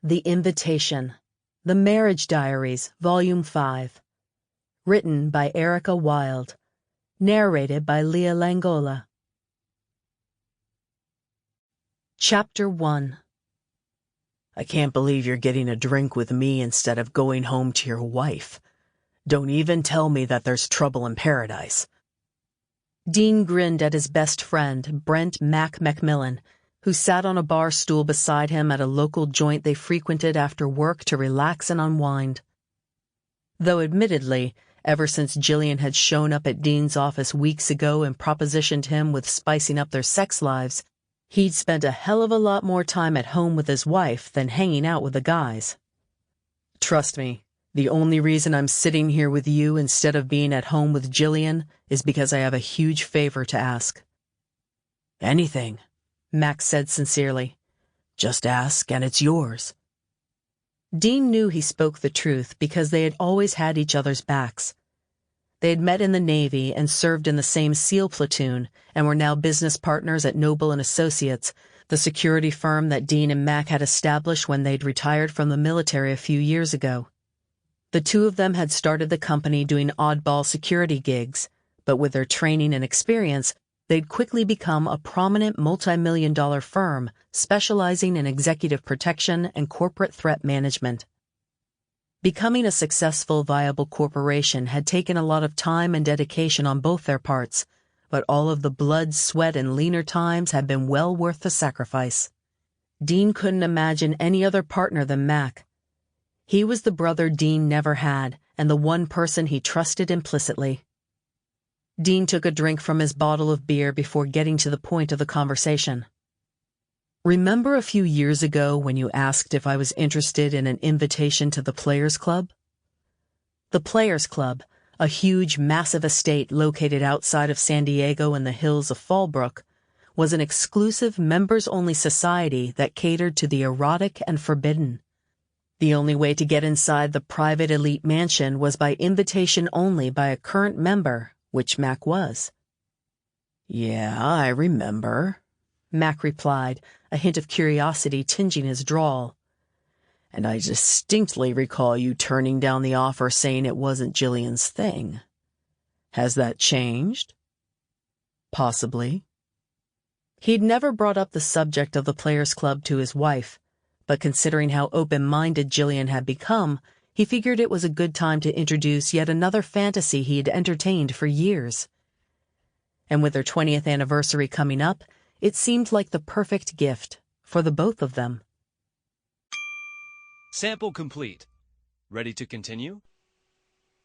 The Invitation, The Marriage Diaries, Volume 5. Written by Erika Wilde. Narrated by Lia Langola. Chapter 1. I can't believe you're getting a drink with me instead of going home to your wife. Don't even tell me that there's trouble in paradise. Dean grinned at his best friend, Brent Mac Macmillan, who sat on a bar stool beside him at a local joint they frequented after work to relax and unwind. Though admittedly, ever since Jillian had shown up at Dean's office weeks ago and propositioned him with spicing up their sex lives, he'd spent a hell of a lot more time at home with his wife than hanging out with the guys. Trust me, the only reason I'm sitting here with you instead of being at home with Jillian is because I have a huge favor to ask. Anything, Max said sincerely. Just ask and it's yours. Dean knew he spoke the truth because they had always had each other's backs. They had met in the Navy and served in the same SEAL platoon and were now business partners at Noble and Associates, the security firm that Dean and Mac had established when they'd retired from the military a few years ago. The two of them had started the company doing oddball security gigs, but with their training and experience, they'd quickly become a prominent multi-million-dollar firm specializing in executive protection and corporate threat management. Becoming a successful, viable corporation had taken a lot of time and dedication on both their parts, but all of the blood, sweat, and leaner times had been well worth the sacrifice. Dean couldn't imagine any other partner than Mac. He was the brother Dean never had, and the one person he trusted implicitly. Dean took a drink from his bottle of beer before getting to the point of the conversation. Remember a few years ago when you asked if I was interested in an invitation to the Players Club? The Players Club, a huge, massive estate located outside of San Diego in the hills of Fallbrook, was an exclusive members-only society that catered to the erotic and forbidden. The only way to get inside the private elite mansion was by invitation only by a current member, which Mac was. Yeah, I remember, Mac replied, a hint of curiosity tinging his drawl. And I distinctly recall you turning down the offer saying it wasn't Jillian's thing. Has that changed? Possibly. He'd never brought up the subject of the Players Club to his wife, but considering how open-minded Jillian had become, he figured it was a good time to introduce yet another fantasy he had entertained for years. And with their 20th anniversary coming up, it seemed like the perfect gift for the both of them. Sample complete. Ready to continue?